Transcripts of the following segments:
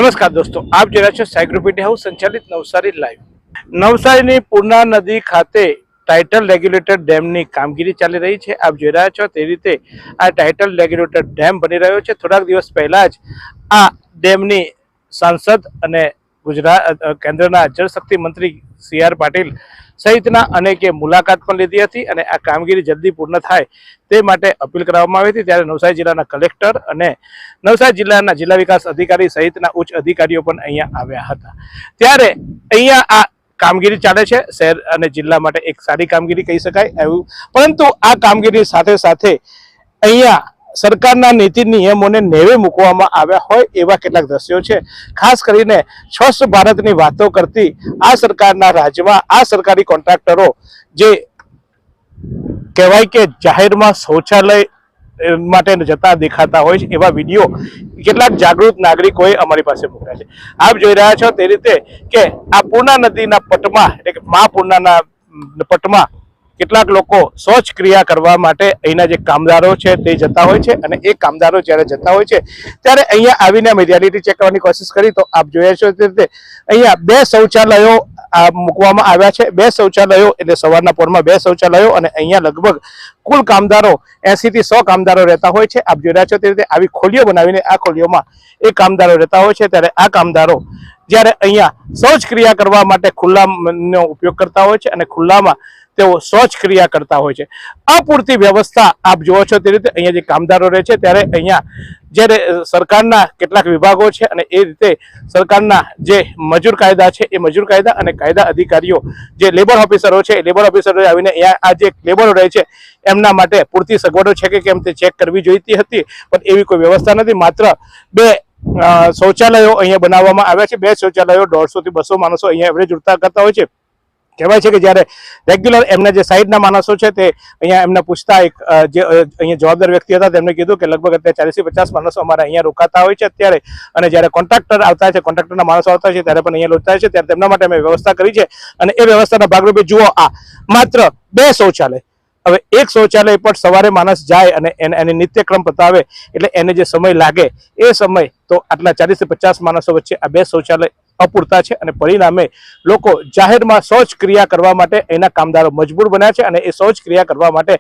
નમસ્કાર દોસ્તો, આપ જોઈ રહ્યા છો સાઈ ગ્રુપ મીડિયા હાઉસ સંચાલિત નવસારી લાઈવ। નવસારીની પૂર્ણા નદી ખાતે ટાઇટલ રેગ્યુલેટર ડેમની કામગીરી ચાલી રહી છે। આપ જોઈ રહ્યા છો તે રીતે આ ટાઇટલ રેગ્યુલેટર ડેમ બની રહ્યો છે। થોડાક દિવસ પહેલા જ આ ડેમની સાંસદ અને ગુજરાત કેન્દ્રના જળશક્તિ મંત્રી CR પાટીલ સહિતના અનેકે મુલાકાત પણ લીધી હતી અને આ કામગીરી જલ્દી પૂર્ણ થાય તે માટે અપીલ કરવામાં આવી હતી। ત્યારે નવસારી જિલ્લાના કલેક્ટર અને નવસારી જિલ્લાના જિલ્લા વિકાસ અધિકારી સહિતના ઉચ્ચ અધિકારીઓ પણ અહીંયા આવ્યા હતા। ત્યારે અહીંયા આ કામગીરી ચાલે છે। શહેર અને જિલ્લા માટે એક સારી કામગીરી કહી શકાય એવું, પરંતુ આ કામગીરી સાથે સાથે અહીંયા સરકારના નીતિ નિયમોને નેવે મૂકવામાં આવ્યા હોય એવા કેટલાક દ્રશ્યો છે। ખાસ કરીને સ્વચ્છ ભારતની વાતો કરતી આ સરકારના રાજ્યમાં આ સરકારી કોન્ટ્રાક્ટરો જે કહેવાય કે જાહેરમાં શૌચાલય માટે જતા દેખાતા હોય છે એવા વિડીયો કેટલાક જાગૃત નાગરિકોએ અમારી પાસે મૂક્યા છે। આપ જોઈ રહ્યા છો તે રીતે કે આ પૂર્ણા નદીના પટમાં એટલે કે મા પૂર્ણાના પટમાં કેટલાક લોકો શૌચ ક્રિયા કરવા માટે અહીંના જે કામદારો છે તે જતા હોય છે અને એ કામદારો જ્યારે જતા હોય છે ત્યારે અહીંયા આવીને અમે રિયાલિટી ચેક કરવાની કોશિશ કરી તો આપ જોયા છો તે રીતે અહીંયા 2 શૌચાલયો મૂકવામાં આવ્યા છે। 2 શૌચાલયો એટલે સવારના પોરમાં 2 શૌચાલયો અને અહીંયા લગભગ કુલ કામદારો 80 થી 100 કામદારો રહેતા હોય છે। આપ જોઈ રહ્યા છો તે રીતે આવી ખોલીઓ બનાવીને આ ખોલીઓમાં એ કામદારો રહેતા હોય છે। ત્યારે આ કામદારો જ્યારે અહીંયા શૌચ ક્રિયા કરવા માટે ખુલ્લાનો ઉપયોગ કરતા હોય છે અને ખુલ્લામાં તેઓ શૌચ ક્રિયા કરતા હોય છે। અપૂરતી વ્યવસ્થા આપ જુઓ છો તે રીતે અહીંયા જે કામદારો રહે છે ત્યારે અહીંયા જ્યારે સરકારના કેટલાક વિભાગો છે અને એ રીતે સરકારના જે મજૂર કાયદા છે એ મજૂર કાયદા અને કાયદા અધિકારીઓ જે લેબર ઓફિસરો છે એ લેબર ઓફિસરો આવીને અહીંયા આ જે લેબરો રહે છે એમના માટે પૂરતી સગવડો છે કે કેમ તે ચેક કરવી જોઈતી હતી, પણ એવી કોઈ વ્યવસ્થા નથી। માત્ર 2 શૌચાલયો અહીંયા બનાવવામાં આવ્યા છે। 2 શૌચાલયો 150 થી 200 માણસો અહીંયા એવરેજ ઉડતા કરતા હોય છે। કહેવાય છે કે જ્યારે રેગ્યુલર એમના જે સાઈડના માણસો છે તે અહીંયા એમને પૂછતા એક જે અહીંયા જવાબદાર વ્યક્તિ હતા તેમને કીધું કે લગભગ અત્યારે 40 થી 50 માણસો અમારા અહીંયા રોકાતા હોય છે અત્યારે, અને જ્યારે કોન્ટ્રાક્ટર આવતા છે કોન્ટ્રાક્ટરના માણસો આવતા છે ત્યારે પણ અહીંયા રોકાય છે। ત્યારે તેમના માટે અમે વ્યવસ્થા કરી છે અને એ વ્યવસ્થાના ભાગરૂપે જુઓ આ માત્ર 2 શૌચાલય। હવે એક શૌચાલય પર સવારે માણસ જાય અને એને નિત્યક્રમ પતાવે એટલે એને જે સમય લાગે એ સમય તો આટલા 40 થી 50 માણસો વચ્ચે આ 2 શૌચાલય અપૂરતા છે અને પરિણામે લોકો જાહેરમાં શૌચ ક્રિયા કરવા માટે એના કામદારો મજબૂર બન્યા છે અને એ શૌચ ક્રિયા કરવા માટે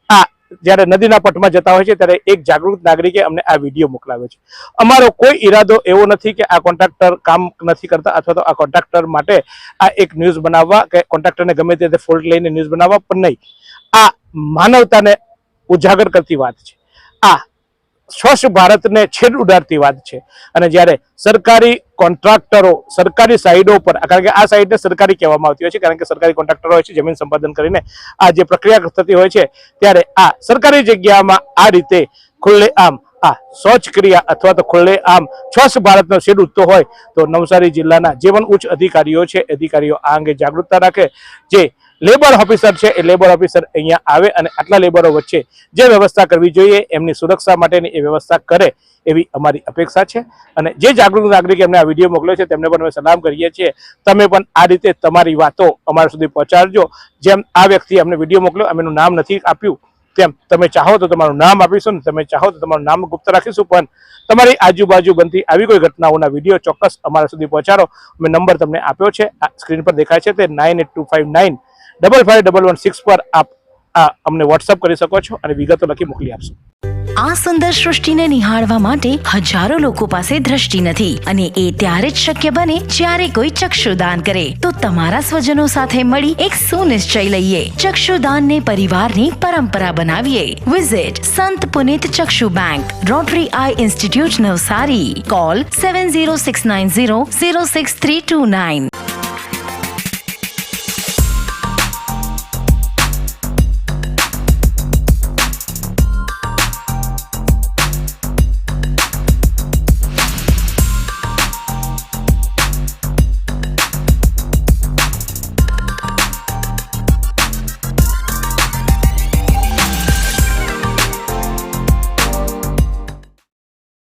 આ જ્યારે નદીના પટમાં જતા હોય છે ત્યારે એક જાગૃત નાગરિકે અમને આ વિડીયો મોકલાવ્યો છે। અમારો કોઈ ઈરાદો એવો નથી કે આ કોન્ટ્રાક્ટર કામ નથી કરતા અથવા તો આ કોન્ટ્રાક્ટર માટે આ એક ન્યૂઝ બનાવવા કે કોન્ટ્રાક્ટરને ગમે તે ફોલ્ટ લઈને ન્યૂઝ બનાવવા, પણ નહીં, આ માનવતાને ઉજાગર કરતી વાત છે। આ સ્વચ્છ ભારતને છેદ ઉડાડતી વાત છે। અને જ્યારે સરકારી કોન્ટ્રાક્ટરો સરકારી સાઈડો પર, કારણ કે આ સાઈડને સરકારી કહેવામાં આવતી હોય છે કારણ કે સરકારી કોન્ટ્રાક્ટરો હોય છે જમીન સંપાદન કરીને આ જે પ્રક્રિયા થતી હોય છે, ત્યારે આ સરકારી જગ્યામાં આ રીતે ખુલ્લેઆમ આ શૌચ ક્રિયા અથવા તો ખુલ્લેઆમ સ્વચ્છ ભારતનો શેડ ઉડતો હોય તો નવસારી જિલ્લાના જે પણ ઉચ્ચ અધિકારીઓ છે અધિકારીઓ આ અંગે જાગૃતતા રાખે। જે લેબર ઓફિસર છે એ લેબર ઓફિસર અહીંયા આવે અને આટલા લેબરો વચ્ચે જે વ્યવસ્થા કરવી જોઈએ એમની સુરક્ષા માટેની એ વ્યવસ્થા કરે એવી અમારી અપેક્ષા છે। અને જે જાગૃત નાગરિકે અમને આ વિડીયો મોકલ્યો છે તેમને પણ અમે સલામ કરીએ છીએ। તમે પણ આ રીતે તમારી વાતો અમારા સુધી પહોંચાડજો। જેમ આ વ્યક્તિએ અમને વિડીયો મોકલ્યો, અમે એનું નામ નથી આપ્યું, તેમ તમે ચાહો તો તમારું નામ આપીશું ને તમે ચાહો તો તમારું નામ ગુપ્ત રાખીશું, પણ તમારી આજુબાજુ બનતી આવી કોઈ ઘટનાઓના વિડીયો ચોક્કસ અમારા સુધી પહોંચાડો। અમે નંબર તમને આપ્યો છે, આ સ્ક્રીન પર દેખાય છે તે 982595 551116 પર આપ અમને વોટ્સઅપ કરી શકો છો અને વિગતો લખી મોકલી આપશો। આ સુંદર સૃષ્ટિને નિહાળવા માટે હજારો લોકો પાસે દ્રષ્ટિ નથી અને એ ત્યારે જ શક્ય બને જ્યારે કોઈ ચક્ષુદાન કરે। તો તમારા સ્વજનો સાથે મળી એક સુનિશ્ચય લઈએ, ચક્ષુદાનને પરિવારની પરંપરા બનાવીએ। Visit Sant Punit Chakshu bank, Rotary eye institute Navsari. Call 7069006329।